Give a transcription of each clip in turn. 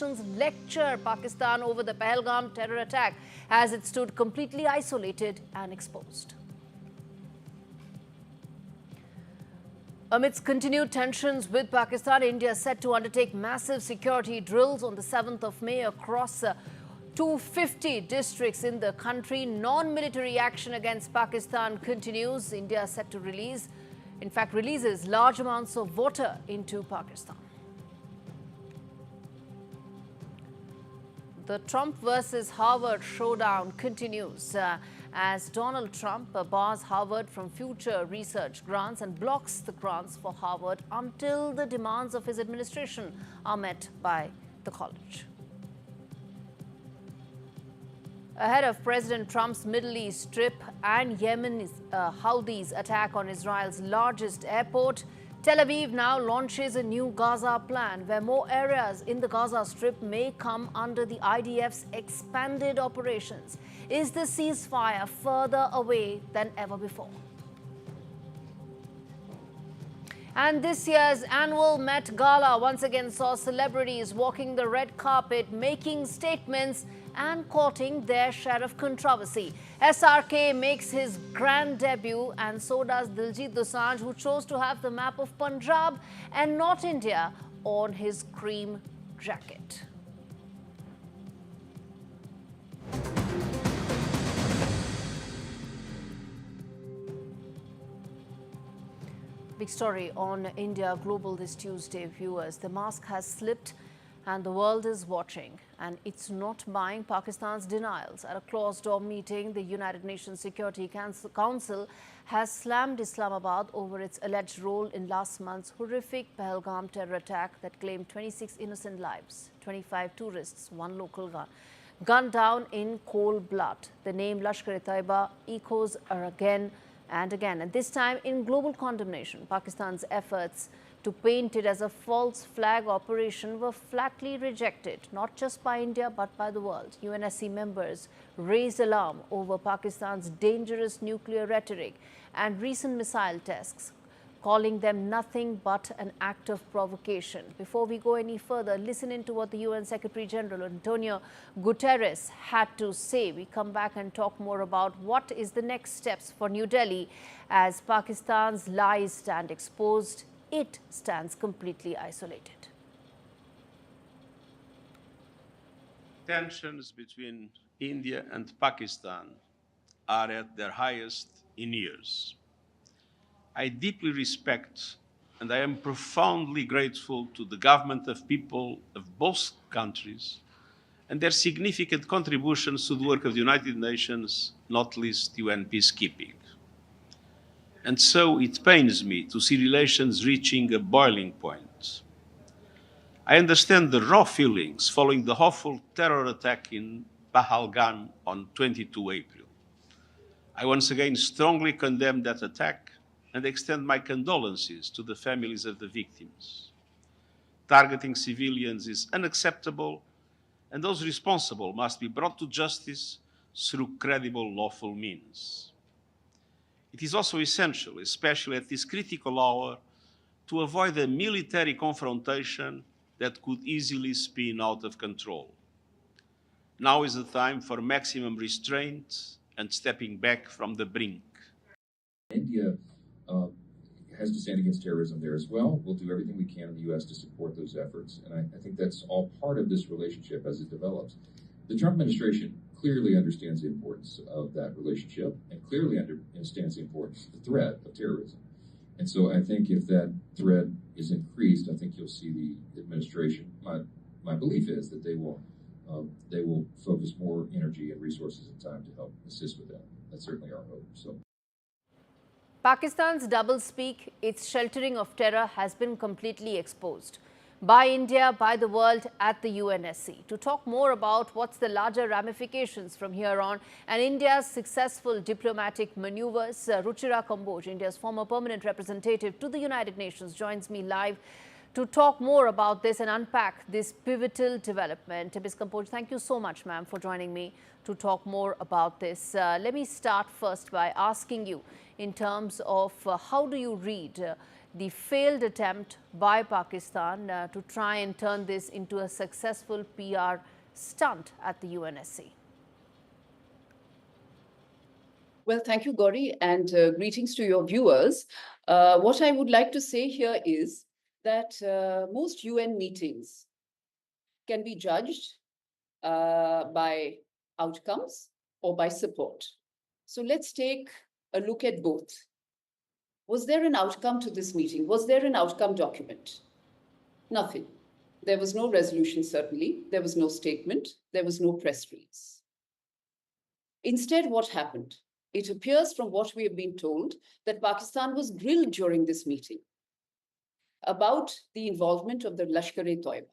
lecture Pakistan over the Pahalgam terror attack as it stood completely isolated and exposed. Amidst continued tensions with Pakistan, India is set to undertake massive security drills on the 7th of May across 250 districts in the country. Non-military action against Pakistan continues. India is set to releases large amounts of water into Pakistan. The Trump versus Harvard showdown continues as Donald Trump bars Harvard from future research grants and blocks the grants for Harvard until the demands of his administration are met by the college. Ahead of President Trump's Middle East trip and Yemen's Houthis' attack on Israel's largest airport, Tel Aviv now launches a new Gaza plan where more areas in the Gaza Strip may come under the IDF's expanded operations. Is the ceasefire further away than ever before? And this year's annual Met Gala once again saw celebrities walking the red carpet, making statements and courting their share of controversy. SRK makes his grand debut, and so does Diljit Dosanjh, who chose to have the map of Punjab and not India on his cream jacket. Big story on India Global this Tuesday, viewers. The mask has slipped and the world is watching, and it's not buying Pakistan's denials. At a closed-door meeting, the United Nations Security Council has slammed Islamabad over its alleged role in last month's horrific Pahalgam terror attack that claimed 26 innocent lives, 25 tourists, one local gunned down in cold blood. The name Lashkar-e-Taiba echoes again and again, and this time in global condemnation. Pakistan's efforts to paint it as a false flag operation were flatly rejected, not just by India but by the world. UNSC members raised alarm over Pakistan's dangerous nuclear rhetoric and recent missile tests, calling them nothing but an act of provocation. Before we go any further, listen into what the UN Secretary General Antonio Guterres had to say. We come back and talk more about what is the next steps for New Delhi as Pakistan's lies stand exposed. It stands completely isolated. Tensions between India and Pakistan are at their highest in years. I deeply respect and I am profoundly grateful to the government of people of both countries and their significant contributions to the work of the United Nations, not least UN peacekeeping. And so it pains me to see relations reaching a boiling point. I understand the raw feelings following the awful terror attack in Pahalgam on 22 April. I once again strongly condemn that attack and extend my condolences to the families of the victims. Targeting civilians is unacceptable, and those responsible must be brought to justice through credible lawful means. It is also essential, especially at this critical hour, to avoid a military confrontation that could easily spin out of control. Now is the time for maximum restraint and stepping back from the brink. India has to stand against terrorism there as well. We'll do everything we can in the U.S. to support those efforts, and I think that's all part of this relationship as it develops. The Trump administration clearly understands the importance of that relationship and clearly understands the importance of the threat of terrorism. And so I think if that threat is increased, I think you'll see the administration, my belief is that they will focus more energy and resources and time to help assist with that. That's certainly our hope. So. Pakistan's doublespeak, its sheltering of terror, has been completely exposed by India, by the world, at the UNSC. To talk more about what's the larger ramifications from here on and India's successful diplomatic maneuvers, Ruchira Kamboj, India's former permanent representative to the United Nations, joins me live to talk more about this and unpack this pivotal development. Ms. Kamboj, thank you so much, ma'am, for joining me to talk more about this. Let me start first by asking you in terms of how do you read the failed attempt by Pakistan to try and turn this into a successful PR stunt at the UNSC? Well, thank you, Gauri, and greetings to your viewers. What I would like to say here is that most UN meetings can be judged by outcomes or by support. So let's take a look at both. Was there an outcome to this meeting? Was there an outcome document? Nothing. There was no resolution, certainly. There was no statement. There was no press release. Instead, what happened? It appears from what we have been told that Pakistan was grilled during this meeting about the involvement of the Lashkar-e-Toiba,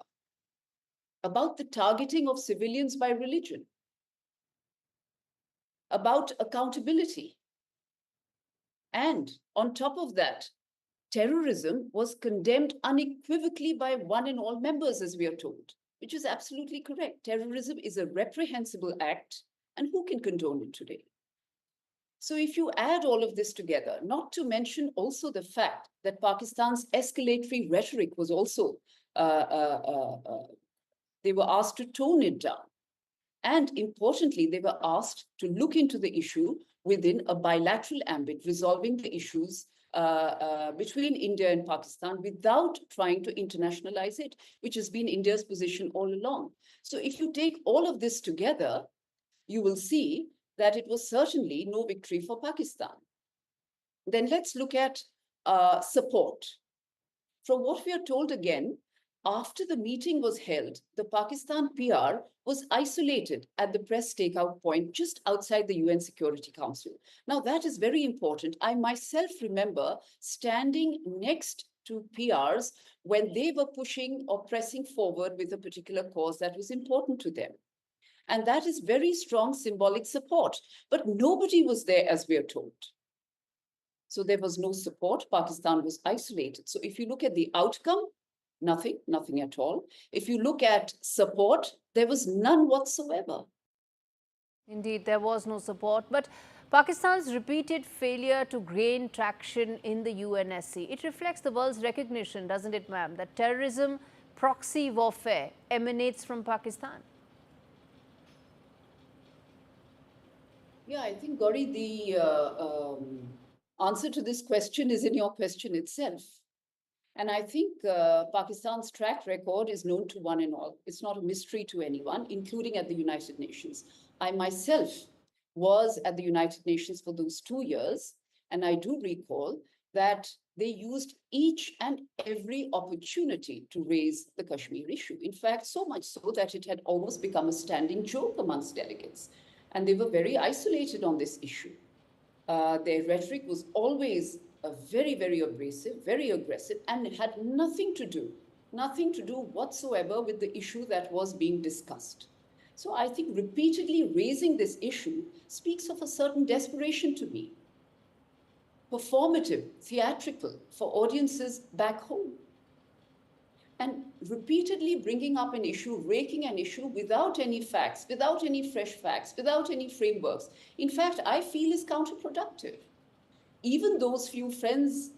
about the targeting of civilians by religion, about accountability. And on top of that, terrorism was condemned unequivocally by one and all members, as we are told, which is absolutely correct. Terrorism is a reprehensible act, and who can condone it today? So if you add all of this together, not to mention also the fact that Pakistan's escalatory rhetoric was also, they were asked to tone it down. And importantly, they were asked to look into the issue within a bilateral ambit, resolving the issues between India and Pakistan without trying to internationalize it, which has been India's position all along. So if you take all of this together, you will see that it was certainly no victory for Pakistan. Then let's look at support. From what we are told again, after the meeting was held, the Pakistan PR was isolated at the press takeout point just outside the UN Security Council. Now that is very important. I myself remember standing next to PRs when they were pushing or pressing forward with a particular cause that was important to them. And that is very strong symbolic support. But nobody was there, as we are told. So there was no support. Pakistan was isolated. So if you look at the outcome, nothing at all. If you look at support, there was none whatsoever. Indeed, there was no support. But Pakistan's repeated failure to gain traction in the UNSC, it reflects the world's recognition, doesn't it, ma'am, that terrorism, proxy warfare emanates from Pakistan? Yeah, I think, Gauri, the answer to this question is in your question itself. And I think Pakistan's track record is known to one and all. It's not a mystery to anyone, including at the United Nations. I myself was at the United Nations for those 2 years, and I do recall that they used each and every opportunity to raise the Kashmir issue. In fact, so much so that it had almost become a standing joke amongst delegates. And they were very isolated on this issue. Their rhetoric was always very, very abrasive, very aggressive, and it had nothing to do whatsoever with the issue that was being discussed. So I think repeatedly raising this issue speaks of a certain desperation to me. Performative, theatrical for audiences back home. And repeatedly bringing up an issue, raking an issue without any facts, without any fresh facts, without any frameworks, in fact, I feel is counterproductive. Even those few friends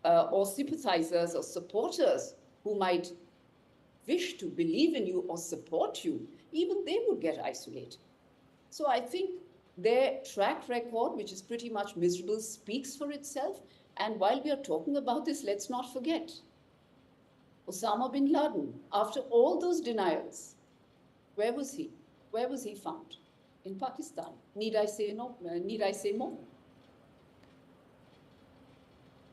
or sympathizers or supporters who might wish to believe in you or support you, even they would get isolated. So I think their track record, which is pretty much miserable, speaks for itself. And while we are talking about this, let's not forget, Osama bin Laden, after all those denials, where was he? Where was he found? In Pakistan. Need I say no? Need I say more?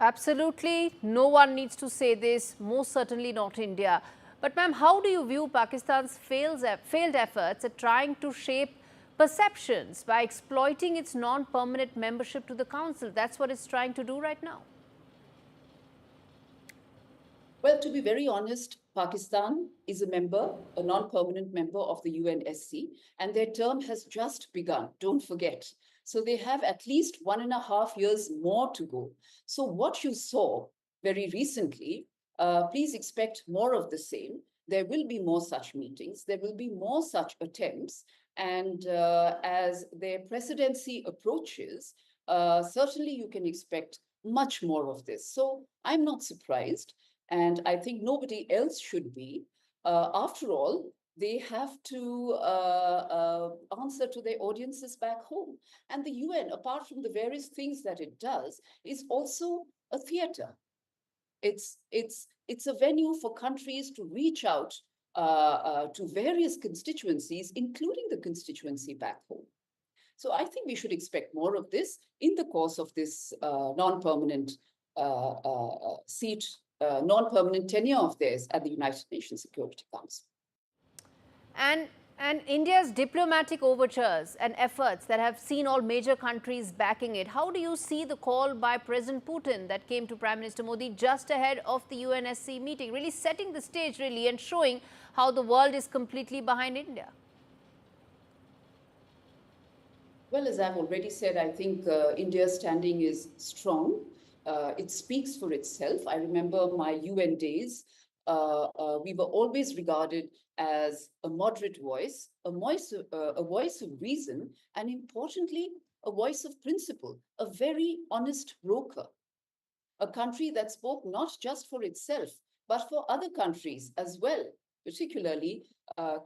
Absolutely. No one needs to say this, most certainly not India. But ma'am, how do you view Pakistan's failed efforts at trying to shape perceptions by exploiting its non-permanent membership to the Council? That's what it's trying to do right now. Well, to be very honest, Pakistan is a member, a non-permanent member of the UNSC, and their term has just begun, don't forget. So they have at least 1.5 years more to go. So what you saw very recently, please expect more of the same. There will be more such meetings. There will be more such attempts. And as their presidency approaches, certainly you can expect much more of this. So I'm not surprised, and I think nobody else should be. After all, they have to answer to their audiences back home. And the UN, apart from the various things that it does, is also a theater. It's a venue for countries to reach out to various constituencies, including the constituency back home. So I think we should expect more of this in the course of this non-permanent non-permanent tenure of theirs at the United Nations Security Council. And India's diplomatic overtures and efforts that have seen all major countries backing it, how do you see the call by President Putin that came to Prime Minister Modi just ahead of the UNSC meeting, really setting the stage really and showing how the world is completely behind India? Well, as I've already said, I think India's standing is strong. It speaks for itself. I remember my UN days. We were always regarded as a moderate voice, a voice of reason, and importantly, a voice of principle, a very honest broker, a country that spoke not just for itself, but for other countries as well, particularly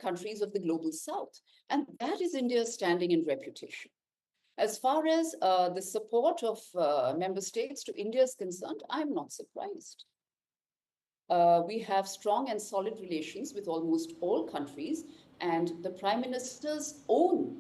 countries of the global south. And that is India's standing and reputation. As far as the support of member states to India is concerned, I'm not surprised. We have strong and solid relations with almost all countries, and the Prime Minister's own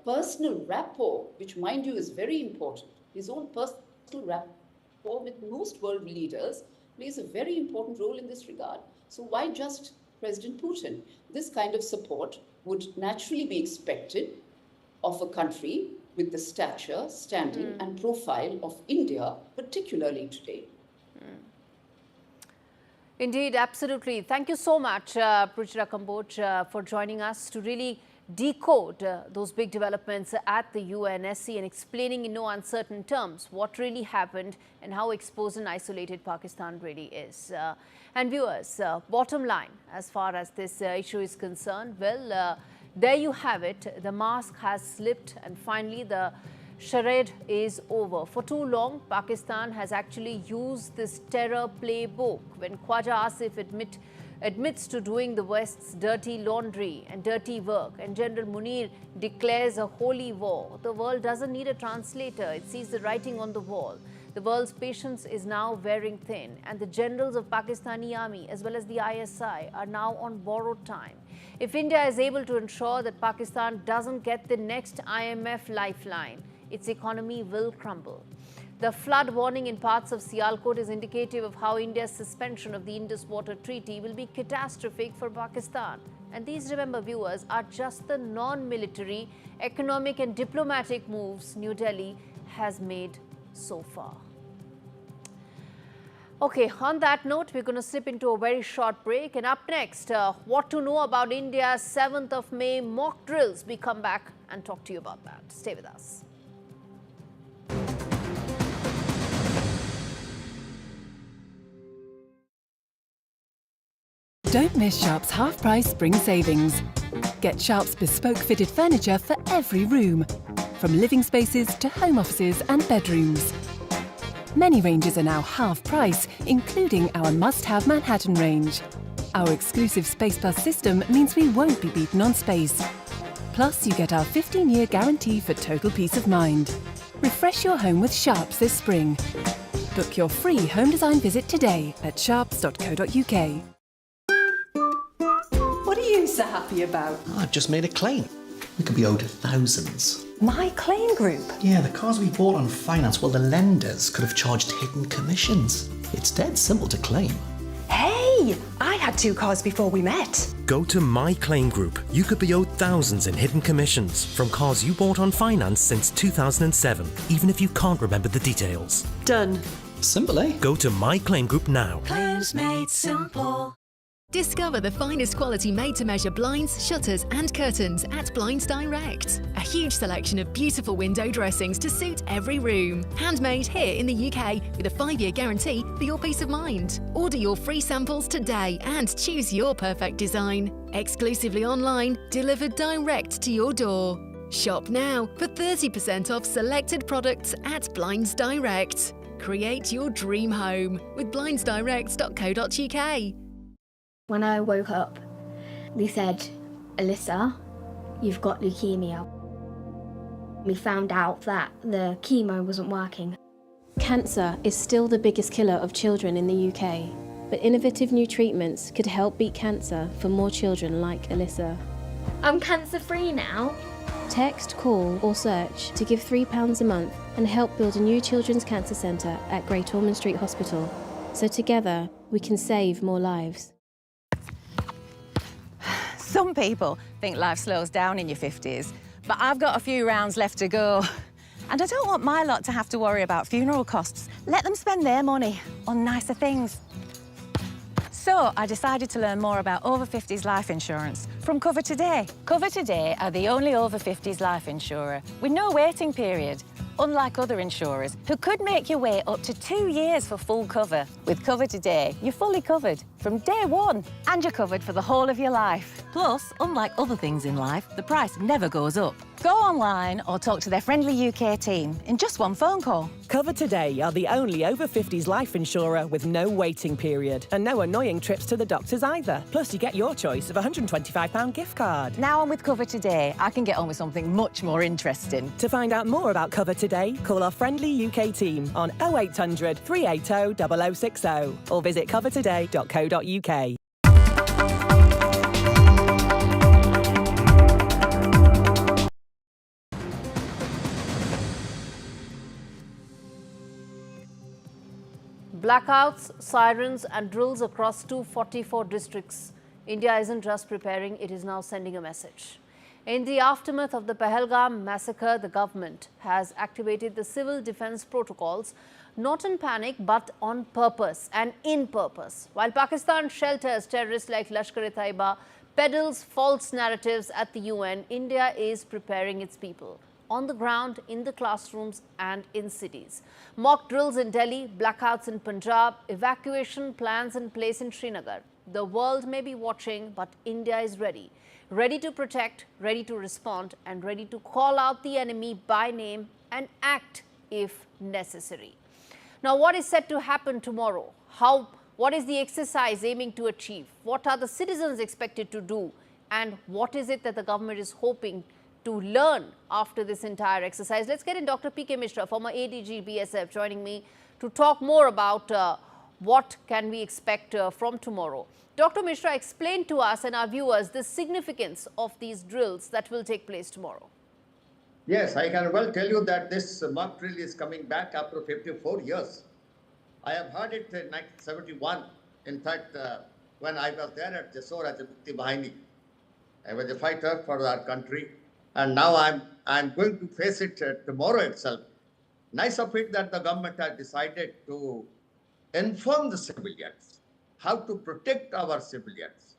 personal rapport, which mind you is very important, his own personal rapport with most world leaders plays a very important role in this regard. So why just President Putin? This kind of support would naturally be expected of a country with the stature, standing, and profile of India, particularly today. Indeed, absolutely. Thank you so much, Ruchira Kamboj, for joining us to really decode those big developments at the UNSC and explaining in no uncertain terms what really happened and how exposed and isolated Pakistan really is. And viewers, bottom line, as far as this issue is concerned, well, there you have it. The mask has slipped and finally the charade is over. For too long, Pakistan has actually used this terror playbook. When Khwaja Asif admits to doing the West's dirty laundry and dirty work, and General Munir declares a holy war, the world doesn't need a translator. It sees the writing on the wall. The world's patience is now wearing thin, and the generals of Pakistani army as well as the ISI are now on borrowed time. If India is able to ensure that Pakistan doesn't get the next IMF lifeline, its economy will crumble. The flood warning in parts of Sialkot is indicative of how India's suspension of the Indus Water Treaty will be catastrophic for Pakistan. And these, remember viewers, are just the non-military, economic and diplomatic moves New Delhi has made so far. Okay, on that note, we're going to slip into a very short break. And up next, what to know about India's 7th of May mock drills. We come back and talk to you about that. Stay with us. Don't miss Sharp's half-price spring savings. Get Sharp's bespoke fitted furniture for every room, from living spaces to home offices and bedrooms. Many ranges are now half price, including our must-have Manhattan range. Our exclusive Space Plus system means we won't be beaten on space. Plus, you get our 15-year guarantee for total peace of mind. Refresh your home with Sharps this spring. Book your free home design visit today at sharps.co.uk. What are you so happy about? I've just made a claim. We could be owed thousands. My claim group? Yeah, the cars we bought on finance, well, the lenders could have charged hidden commissions. It's dead simple to claim. Hey, I had 2 cars before we met. Go to My Claim Group. You could be owed thousands in hidden commissions from cars you bought on finance since 2007, even if you can't remember the details. Done. Simple, eh? Go to My Claim Group now. Claims made simple. Discover the finest quality made-to-measure blinds, shutters and curtains at Blinds Direct. A huge selection of beautiful window dressings to suit every room. Handmade here in the UK with a 5-year guarantee for your peace of mind. Order your free samples today and choose your perfect design. Exclusively online, delivered direct to your door. Shop now for 30% off selected products at Blinds Direct. Create your dream home with blindsdirect.co.uk. When I woke up, they said, "Alyssa, you've got leukemia." We found out that the chemo wasn't working. Cancer is still the biggest killer of children in the UK, but innovative new treatments could help beat cancer for more children like Alyssa. I'm cancer-free now. Text, call or search to give £3 a month and help build a new children's cancer centre at Great Ormond Street Hospital. So together we can save more lives. Some people think life slows down in your 50s, but I've got a few rounds left to go. And I don't want my lot to have to worry about funeral costs. Let them spend their money on nicer things. So I decided to learn more about over 50s life insurance from Cover Today. Cover Today are the only over 50s life insurer with no waiting period, unlike other insurers who could make you wait up to 2 years for full cover. With Cover Today, you're fully covered from day one, and you're covered for the whole of your life. Plus, unlike other things in life, the price never goes up. Go online or talk to their friendly UK team in just one phone call. Cover Today are the only over 50s life insurer with no waiting period and no annoying trips to the doctors either. Plus, you get your choice of a £125 gift card. Now I'm with Cover Today, I can get on with something much more interesting. To find out more about Cover Today, call our friendly UK team on 0800 380 0060 or visit covertoday.co.uk. Blackouts, sirens and drills across 244 districts. India isn't just preparing, it is now sending a message. In the aftermath of the Pahalgam massacre, the government has activated the civil defense protocols, not in panic but on purpose and in purpose. While Pakistan shelters terrorists like Lashkar-e-Taiba, peddles false narratives at the UN, India is preparing its people. On the ground, in the classrooms and in cities. Mock drills in Delhi, blackouts in Punjab, evacuation plans in place in Srinagar. The world may be watching, but India is ready. Ready to protect, ready to respond, and ready to call out the enemy by name and act if necessary. Now, what is set to happen tomorrow? What is the exercise aiming to achieve? What are the citizens expected to do? And what is it that the government is hoping to learn after this entire exercise? Let's get in Dr. P.K. Mishra, former ADG BSF, joining me to talk more about what can we expect from tomorrow. Dr. Mishra, explain to us and our viewers the significance of these drills that will take place tomorrow. Yes, I can well tell you that this mock drill is coming back after 54 years. I have heard it in 1971. In fact, when I was there at Jessore as a Mukti Bahini, I was a fighter for our country. And now I'm going to face it tomorrow itself. Nice of it that the government has decided to inform the civilians how to protect our civilians.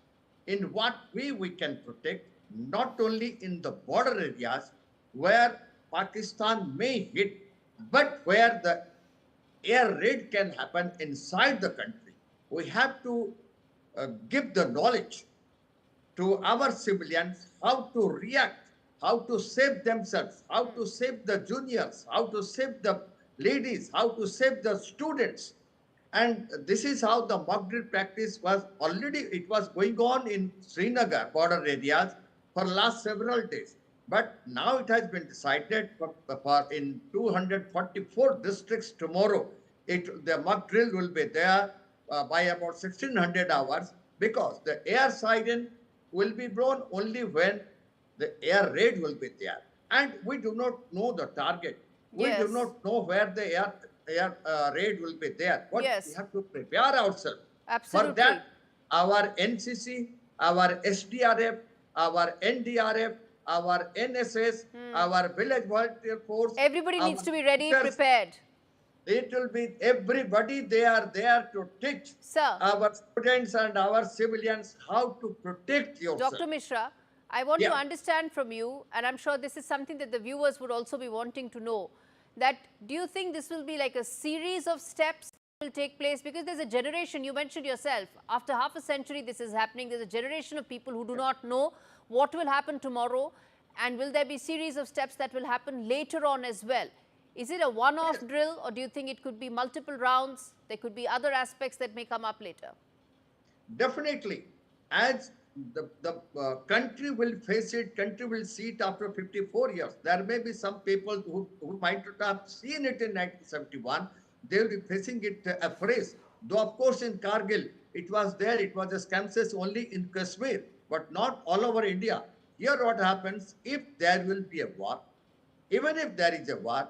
In what way we can protect, not only in the border areas where Pakistan may hit, but where the air raid can happen inside the country. We have to give the knowledge to our civilians how to react, how to save themselves, how to save the juniors, how to save the ladies, how to save the students. And this is how the mock drill practice was it was going on in Srinagar border areas for last several days. But now it has been decided for in 244 districts tomorrow, the mock drill will be there by about 1600 hours, because the air siren will be blown only when the air raid will be there. And we do not know the target. We do not know where the air raid will be there. What we have to prepare ourselves. Absolutely. For that, our NCC, our SDRF, our NDRF, our NSS, our village volunteer force. Everybody needs to be ready, prepared. It will be everybody, they are there to teach our students and our civilians how to protect yourself. Dr. Mishra, I want to understand from you, and I'm sure this is something that the viewers would also be wanting to know, that do you think this will be like a series of steps that will take place? Because there's a generation, you mentioned yourself, after half a century this is happening, there's a generation of people who do not know what will happen tomorrow. And will there be series of steps that will happen later on as well? Is it a one-off drill, or do you think it could be multiple rounds? There could be other aspects that may come up later. Definitely. As the country will face it, country will see it after 54 years. There may be some people who might not have seen it in 1971. They will be facing it afresh. Though, of course, in Kargil, it was there. It was a skirmishes only in Kashmir, but not all over India. Here what happens, if there will be a war, even if there is a war,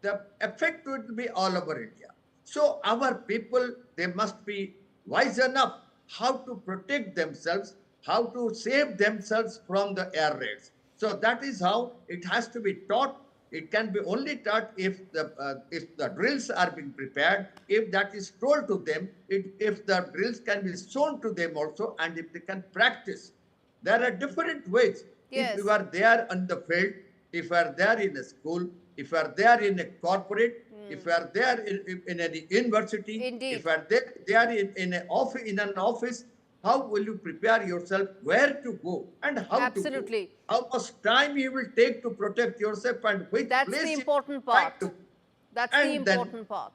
the effect will be all over India. So our people, they must be wise enough how to protect themselves, how to save themselves from the air raids. So that is how it has to be taught. It can be only taught if the drills are being prepared, if that is told to them, if the drills can be shown to them also, and if they can practice. There are different ways. Yes. If you are there on the field, if you are there in a school, if you are there in a corporate, if you are there in a university, Indeed. if you are there in an office, how will you prepare yourself, where to go and how Absolutely. to go? How much time you will take to protect yourself and which That's place the you important like part. to. That's And the then important part.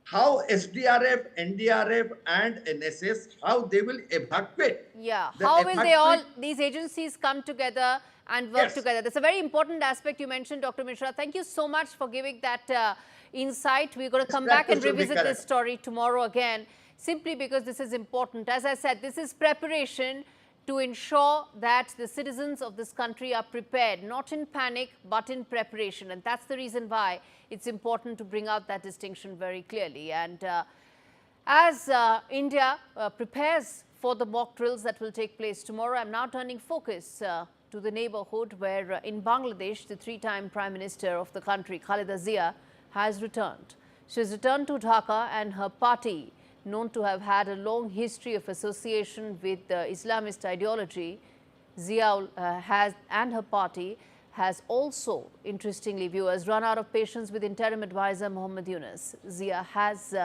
how SDRF, NDRF and NSS, how they will evacuate. Yeah, The how will they all, evacuate- these agencies come together and work Yes. together? That's a very important aspect you mentioned, Dr. Mishra. Thank you so much for giving that insight. We're going to come back and absolutely revisit this correct. story tomorrow again, simply because this is important. As I said, this is preparation to ensure that the citizens of this country are prepared, not in panic, but in preparation. And that's the reason why it's important to bring out that distinction very clearly. And as India prepares for the mock drills that will take place tomorrow, I'm now turning focus to the neighborhood where in Bangladesh, the three-time Prime Minister of the country, Khaleda Zia, has returned. She has returned to Dhaka, and her party, known to have had a long history of association with Islamist ideology, Zia and her party has also, interestingly, viewers, run out of patience with interim advisor Muhammad Yunus. Zia has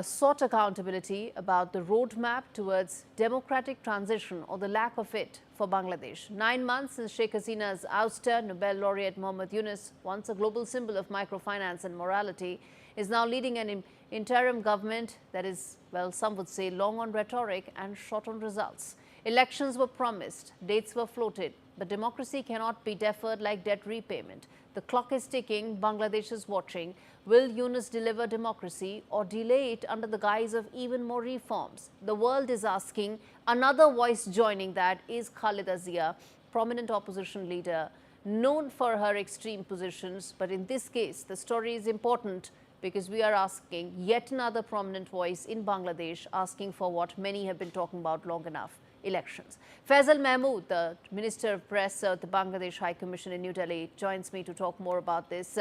sought accountability about the roadmap towards democratic transition, or the lack of it, for Bangladesh. 9 months since Sheikh Hasina's ouster, Nobel laureate Muhammad Yunus, once a global symbol of microfinance and morality, is now leading an interim government that is, well, some would say long on rhetoric and short on results. Elections were promised, dates were floated, but democracy cannot be deferred like debt repayment. The clock is ticking, Bangladesh is watching. Will Yunus deliver democracy or delay it under the guise of even more reforms? The world is asking. Another voice joining that is Khaleda Zia, prominent opposition leader, known for her extreme positions. But in this case, the story is important because we are asking yet another prominent voice in Bangladesh, asking for what many have been talking about long enough: elections. Faisal Mahmood, the Minister of Press at the Bangladesh High Commission in New Delhi, joins me to talk more about this.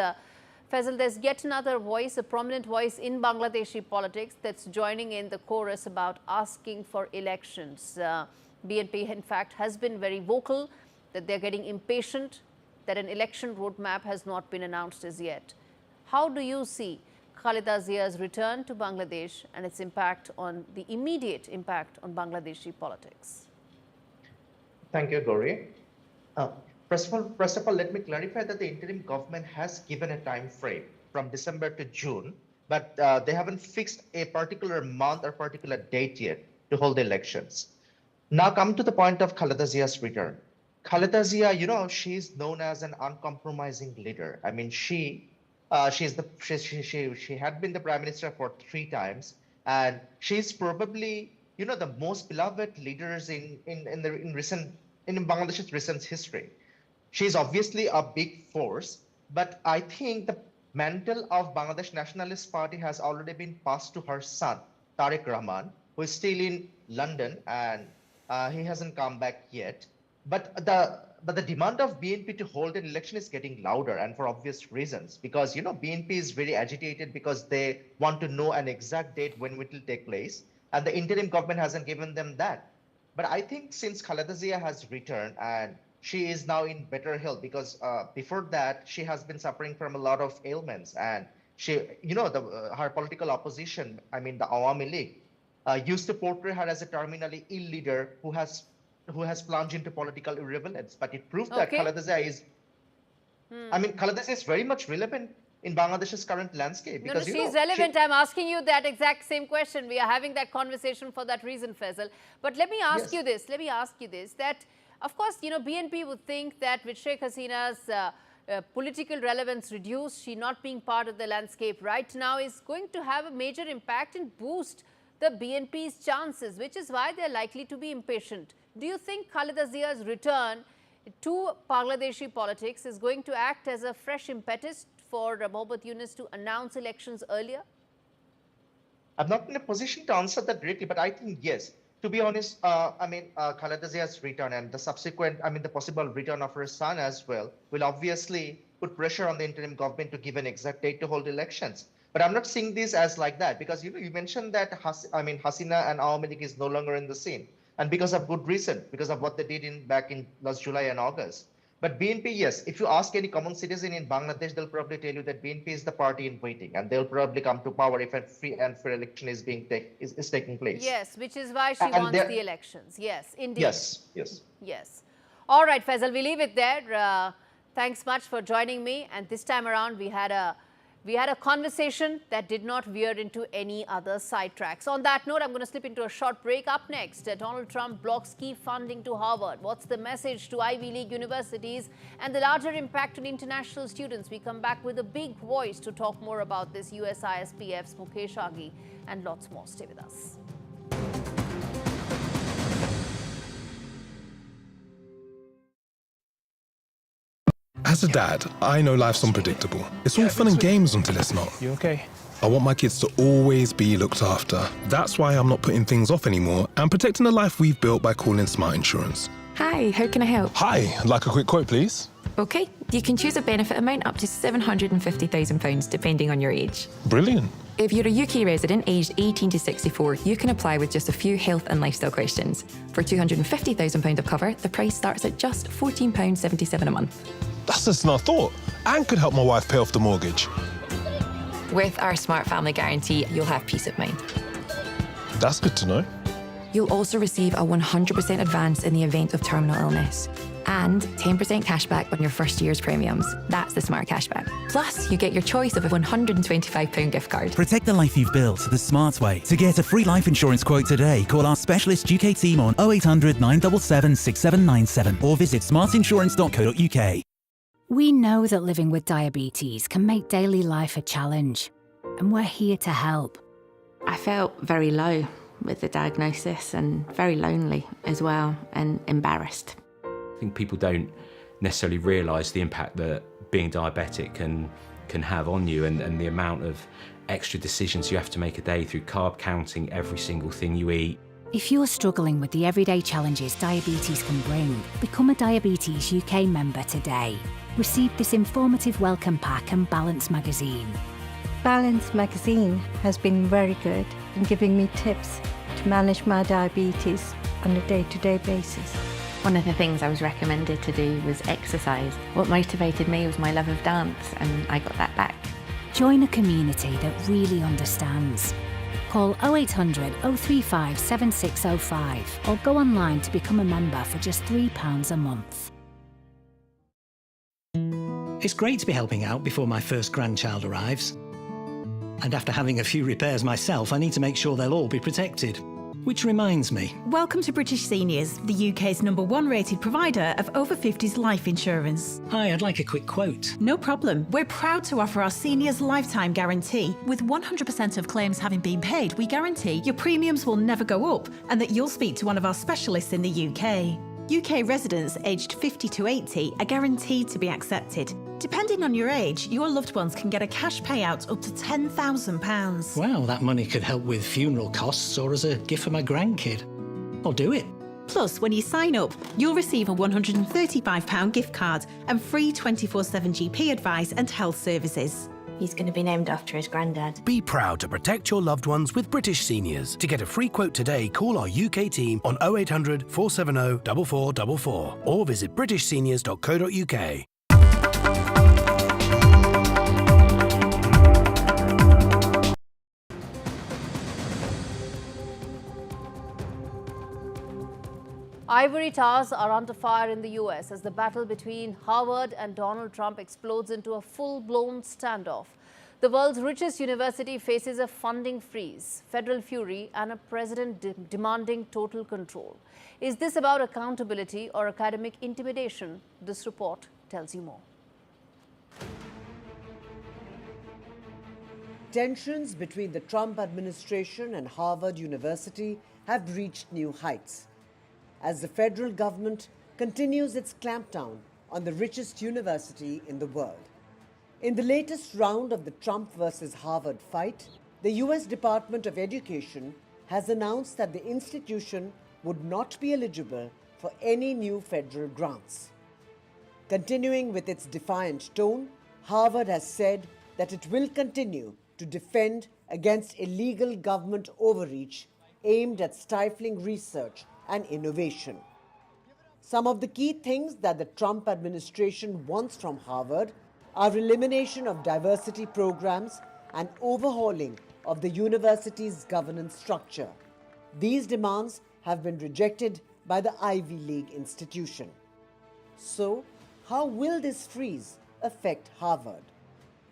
Faisal, there's yet another voice, a prominent voice in Bangladeshi politics that's joining in the chorus about asking for elections. BNP, in fact, has been very vocal that they're getting impatient that an election roadmap has not been announced as yet. How do you see Khaleda Zia's return to Bangladesh and its impact on the immediate impact on Bangladeshi politics? Thank you, Gauri. First of all, let me clarify that the interim government has given a time frame from December to June, but they haven't fixed a particular month or particular date yet to hold the elections. Now come to the point of Khaleda Zia's return. Khaleda Zia, you know, she's known as an uncompromising leader. I mean, she had been the prime minister for 3 times, and she's probably, you know, the most beloved leaders in Bangladesh's recent history. She's obviously a big force, but I think the mantle of Bangladesh Nationalist Party has already been passed to her son, Tariq Rahman, who is still in London, and he hasn't come back yet. But the demand of BNP to hold an election is getting louder, and for obvious reasons, because, you know, BNP is very agitated because they want to know an exact date when it will take place, and the interim government hasn't given them that. But I think since Khaleda Zia has returned, and she is now in better health, because before that she has been suffering from a lot of ailments, and she, you know, her political opposition, I mean the Awami League, used to portray her as a terminally ill leader who has who has plunged into political irrelevance, but it proved that Okay. Khaleda Zia is. I mean, Khaleda Zia is very much relevant in Bangladesh's current landscape No, because she's relevant. I'm asking you that exact same question. We are having that conversation for that reason, Faisal. But let me ask you this. Let me ask you this. That, of course, BNP would think that with Sheikh Hasina's political relevance reduced, she not being part of the landscape right now is going to have a major impact and boost the BNP's chances, which is why they're likely to be impatient. Do you think Khaleda Zia's return to Bangladeshi politics is going to act as a fresh impetus for Mohammad Yunus to announce elections earlier? I'm not in a position to answer that directly, but I think yes. To be honest, Khaleda Zia's return and the subsequent, the possible return of her son as well will obviously put pressure on the interim government to give an exact date to hold elections. But I'm not seeing this as like that because you mentioned that Hasina and Awami League is no longer in the scene, and because of good reason, because of what they did back in last July and August. But BNP, yes, if you ask any common citizen in Bangladesh, they'll probably tell you that BNP is the party in waiting, and they'll probably come to power if a free and fair election is taking place. Yes, which is why she wants the elections. Yes, indeed. Yes. All right, Faisal, we leave it there. Thanks much for joining me. And this time around, we had a conversation that did not veer into any other sidetracks. On that note, I'm going to slip into a short break. Up next, Donald Trump blocks key funding to Harvard. What's the message to Ivy League universities and the larger impact on international students? We come back with a big voice to talk more about this. USISPF's Mukesh Aghi and lots more. Stay with us. As a dad, I know life's unpredictable. It's all fun and games until it's not. You okay? I want my kids to always be looked after. That's why I'm not putting things off anymore and protecting the life we've built by calling Smart Insurance. Hi, how can I help? Hi, I'd like a quick quote, please. Okay, you can choose a benefit amount up to £750,000 depending on your age. Brilliant. If you're a UK resident aged 18 to 64, you can apply with just a few health and lifestyle questions. For £250,000 of cover, the price starts at just £14.77 a month. That's less than I thought, and could help my wife pay off the mortgage. With our Smart Family Guarantee, you'll have peace of mind. That's good to know. You'll also receive a 100% advance in the event of terminal illness and 10% cashback on your first year's premiums. That's the Smart Cashback. Plus, you get your choice of a £125 gift card. Protect the life you've built the smart way. To get a free life insurance quote today, call our specialist UK team on 0800 977 6797 or visit smartinsurance.co.uk. We know that living with diabetes can make daily life a challenge, and we're here to help. I felt very low with the diagnosis and very lonely as well and embarrassed. I think people don't necessarily realise the impact that being diabetic can have on you and the amount of extra decisions you have to make a day through carb counting every single thing you eat. If you're struggling with the everyday challenges diabetes can bring, become a Diabetes UK member today. Receive this informative welcome pack and Balance magazine. Balance magazine has been very good in giving me tips to manage my diabetes on a day-to-day basis. One of the things I was recommended to do was exercise. What motivated me was my love of dance, and I got that back. Join a community that really understands. Call 0800 035 7605 or go online to become a member for just £3 a month. It's great to be helping out before my first grandchild arrives. And after having a few repairs myself, I need to make sure they'll all be protected. Which reminds me. Welcome to British Seniors, the UK's #1 rated provider of over 50s life insurance. Hi, I'd like a quick quote. No problem. We're proud to offer our seniors lifetime guarantee. With 100% of claims having been paid, we guarantee your premiums will never go up and that you'll speak to one of our specialists in the UK. UK residents aged 50 to 80 are guaranteed to be accepted. Depending on your age, your loved ones can get a cash payout up to £10,000. Wow, that money could help with funeral costs or as a gift for my grandkid. I'll do it. Plus, when you sign up, you'll receive a £135 gift card and free 24/7 GP advice and health services. He's going to be named after his granddad. Be proud to protect your loved ones with British Seniors. To get a free quote today, call our UK team on 0800 470 4444 or visit britishseniors.co.uk. Ivory towers are under fire in the US as the battle between Harvard and Donald Trump explodes into a full-blown standoff. The world's richest university faces a funding freeze, federal fury, and a president demanding total control. Is this about accountability or academic intimidation? This report tells you more. Tensions between the Trump administration and Harvard University have reached new heights as the federal government continues its clampdown on the richest university in the world. In the latest round of the Trump versus Harvard fight, the US Department of Education has announced that the institution would not be eligible for any new federal grants. Continuing with its defiant tone, Harvard has said that it will continue to defend against illegal government overreach aimed at stifling research and innovation. Some of the key things that the Trump administration wants from Harvard are elimination of diversity programs and overhauling of the university's governance structure. These demands have been rejected by the Ivy League institution. So, how will this freeze affect Harvard?